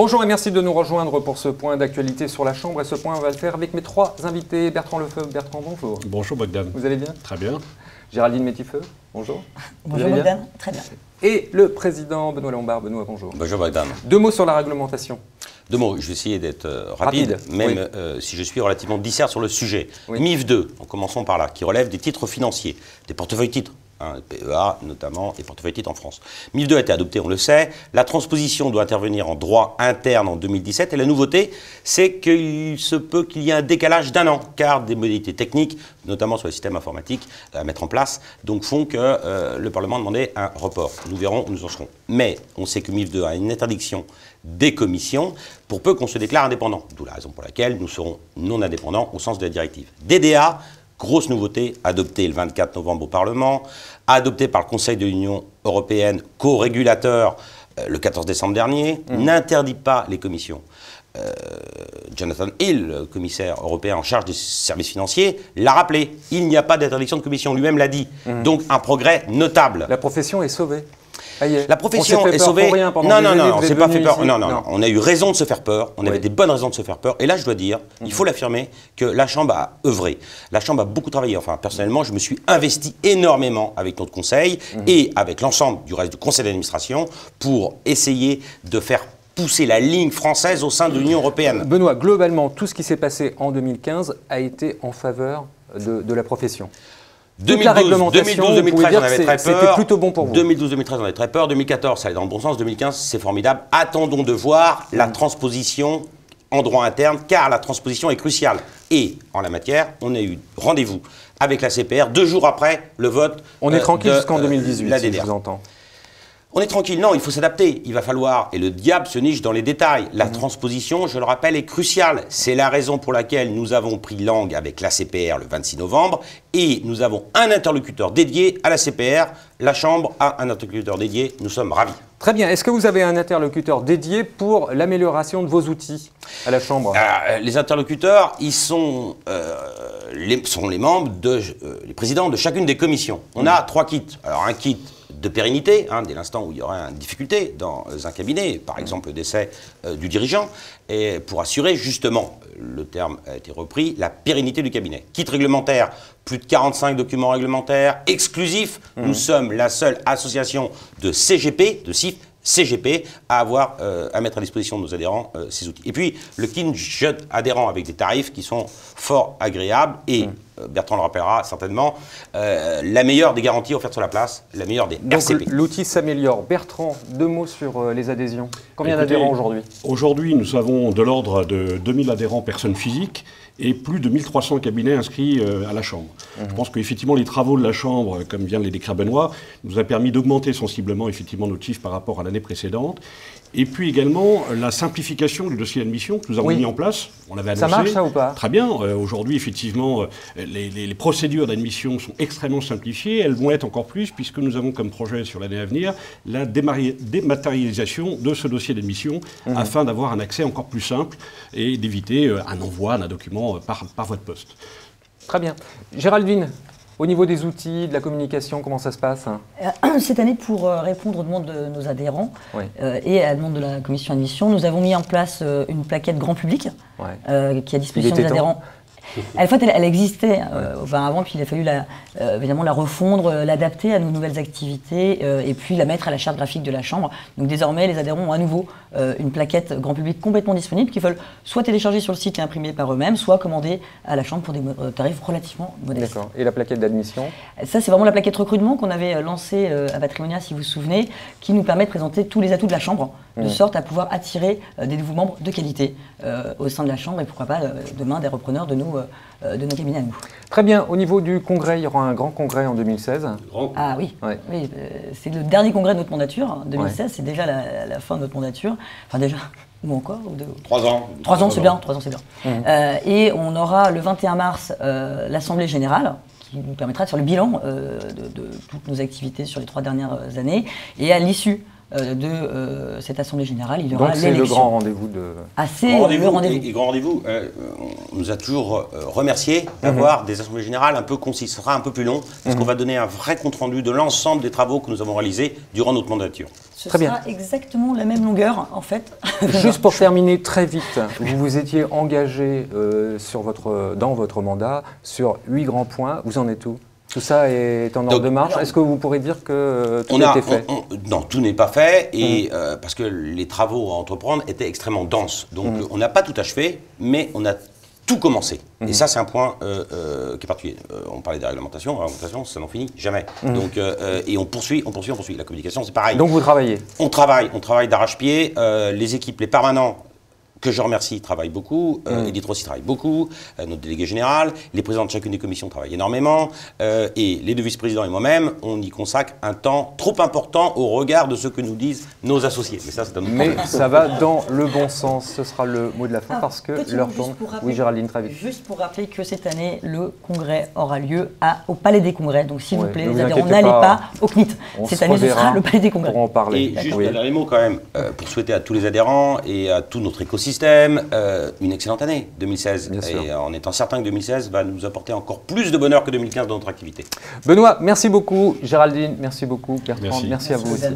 Bonjour et merci de nous rejoindre pour ce point d'actualité sur la Chambre. Et ce point, on va le faire avec mes trois invités. Bertrand Lefebvre. Bertrand, bonjour. Bonjour Bogdan. Vous allez bien? Très bien. Géraldine Métifeux, bonjour. Bonjour Bogdan, très bien. Et le président Benoît Lombard. Benoît, bonjour. Bonjour Bogdan. Deux mots sur la réglementation. Deux mots, je vais essayer d'être rapide, même si je suis relativement dissert sur le sujet. Oui. MIF 2, en commençant par là, qui relève des titres financiers, des portefeuilles titres. PEA notamment, et portefeuille titres en France. MIF 2 a été adopté, on le sait. La transposition doit intervenir en droit interne en 2017. Et la nouveauté, c'est qu'il se peut qu'il y ait un décalage d'un an, car des modalités techniques, notamment sur les systèmes informatiques, à mettre en place, donc font que le Parlement a demandé un report. Nous verrons où nous en serons. Mais on sait que MIF 2 a une interdiction des commissions pour peu qu'on se déclare indépendant. D'où la raison pour laquelle nous serons non indépendants au sens de la directive. DDA, grosse nouveauté, adoptée le 24 novembre au Parlement, adoptée par le Conseil de l'Union européenne, co-régulateur, le 14 décembre dernier, n'interdit pas les commissions. Jonathan Hill, le commissaire européen en charge des services financiers, l'a rappelé. Il n'y a pas d'interdiction de commission, lui-même l'a dit. Donc un progrès notable. La profession est sauvée. La profession est sauvée. Non, c'est pas fait peur. Non, on a eu raison de se faire peur. On avait des bonnes raisons de se faire peur. Et là, je dois dire, il faut l'affirmer, que la Chambre a œuvré. La Chambre a beaucoup travaillé. Enfin, personnellement, je me suis investi énormément avec notre Conseil et avec l'ensemble du reste du Conseil d'administration pour essayer de faire pousser la ligne française au sein de l'Union européenne. Benoît, globalement, tout ce qui s'est passé en 2015 a été en faveur de la profession. 2012-2013, on avait très peur. C'était plutôt bon pour vous. 2012-2013, on avait très peur. 2014, ça allait dans le bon sens. 2015, c'est formidable. Attendons de voir la transposition en droit interne, car la transposition est cruciale. Et en la matière, on a eu rendez-vous avec la CPR 2 jours après le vote. On est tranquille jusqu'en 2018, la si je DDR. vous entends. On est tranquille, non, il faut s'adapter. Il va falloir, et le diable se niche dans les détails. La transposition, je le rappelle, est cruciale. C'est la raison pour laquelle nous avons pris langue avec la CPR le 26 novembre et nous avons un interlocuteur dédié à la CPR. La Chambre a un interlocuteur dédié. Nous sommes ravis. Très bien. Est-ce que vous avez un interlocuteur dédié pour l'amélioration de vos outils à la Chambre? Les interlocuteurs, ils sont les membres, les présidents de chacune des commissions. On a 3 kits. Alors un kit de pérennité, dès l'instant où il y aura une difficulté dans un cabinet, par exemple le décès du dirigeant, et pour assurer justement, le terme a été repris, la pérennité du cabinet. Kit réglementaire, plus de 45 documents réglementaires exclusifs. Nous sommes la seule association de CGP, de CIF, CGP, à mettre à disposition de nos adhérents ces outils. Et puis, le kit jeune adhérent avec des tarifs qui sont fort agréables et, Bertrand le rappellera certainement, la meilleure des garanties offertes sur la place, la meilleure des RCP. Donc l'outil s'améliore. Bertrand, 2 mots sur les adhésions. Combien d'adhérents aujourd'hui? Aujourd'hui, nous avons de l'ordre de 2000 adhérents personnes physiques et plus de 1300 cabinets inscrits à la Chambre. Je pense qu'effectivement, les travaux de la Chambre, comme vient de les décrire Benoît, nous a permis d'augmenter sensiblement effectivement nos chiffres par rapport à l'année précédente. Et puis également, la simplification du dossier d'admission que nous avons mis en place. On l'avait annoncé. Ça marche, ça, ou pas? Très bien. Aujourd'hui, effectivement, les procédures d'admission sont extrêmement simplifiées. Elles vont être encore plus, puisque nous avons comme projet sur l'année à venir la dématérialisation de ce dossier d'admission, afin d'avoir un accès encore plus simple et d'éviter un envoi d'un document par voie de poste. Très bien. Géraldine, au niveau des outils, de la communication, comment ça se passe? Cette année, pour répondre aux demandes de nos adhérents et à la demande de la commission d'admission, nous avons mis en place une plaquette grand public qui est à disposition des adhérents. En fait, elle existait auparavant, puis il a fallu évidemment la refondre, l'adapter à nos nouvelles activités et puis la mettre à la charte graphique de la Chambre. Donc désormais, les adhérents ont à nouveau une plaquette grand public complètement disponible qu'ils veulent soit télécharger sur le site et imprimer par eux-mêmes, soit commander à la Chambre pour des tarifs relativement modestes. D'accord. Et la plaquette d'admission? Ça, c'est vraiment la plaquette recrutement qu'on avait lancée à Patrimonia, si vous vous souvenez, qui nous permet de présenter tous les atouts de la Chambre, de sorte à pouvoir attirer des nouveaux membres de qualité au sein de la Chambre et pourquoi pas demain des repreneurs de nos cabinets à nous. Très bien. Au niveau du congrès, il y aura un grand congrès en 2016. Ah oui, oui c'est le dernier congrès de notre mandature. 2016, c'est déjà la fin de notre mandature. Enfin déjà, ou encore 3 ans. 3 ans, c'est bien. 3 ans, c'est bien. Et on aura le 21 mars l'Assemblée Générale, qui nous permettra de faire le bilan de toutes nos activités sur les 3 dernières années. Et à l'issue de cette Assemblée Générale. Il y aura donc c'est le grand rendez-vous de... le rendez-vous. Et grand rendez-vous, on nous a toujours remercié d'avoir des Assemblées Générales un peu concises. Ce sera un peu plus long, parce qu'on va donner un vrai compte-rendu de l'ensemble des travaux que nous avons réalisés durant notre mandature. Ce sera exactement la même longueur, en fait. Juste pour terminer très vite, vous vous étiez engagé dans votre mandat sur 8 grands points. Vous en êtes où? Tout ça est en ordre de marche. Est-ce que vous pourrez dire que tout a été fait? Non, tout n'est pas fait, et, parce que les travaux à entreprendre étaient extrêmement denses. Donc on n'a pas tout achevé, mais on a tout commencé. Et ça, c'est un point qui est particulier. On parlait des réglementations. La réglementation, ça n'en finit jamais. Donc, et on poursuit. La communication, c'est pareil. Donc vous travaillez? On travaille d'arrache-pied. Les équipes, les permanents, que je remercie, travaillent beaucoup. Edith Rossi travaille beaucoup. Notre délégué général. Les présidents de chacune des commissions travaillent énormément. Et les deux vice-présidents et moi-même, on y consacre un temps trop important au regard de ce que nous disent nos associés. Mais ça, c'est un autre problème. Ça va dans le bon sens. Ce sera le mot de la fin parce que l'heure tourne. Oui, Géraldine, très vite. Juste pour rappeler que cette année, le congrès aura lieu au Palais des Congrès. Donc, s'il vous plaît, les adhérents, n'allez pas au CNIT. Cette année, ce sera le Palais des Congrès. Pour en parler. Et juste un dernier mot quand même, pour souhaiter à tous les adhérents et à tout notre écosystème une excellente année 2016. Et en étant certain que 2016 va nous apporter encore plus de bonheur que 2015 dans notre activité. Benoît, merci beaucoup. Géraldine, merci beaucoup. Bertrand, merci à vous aussi.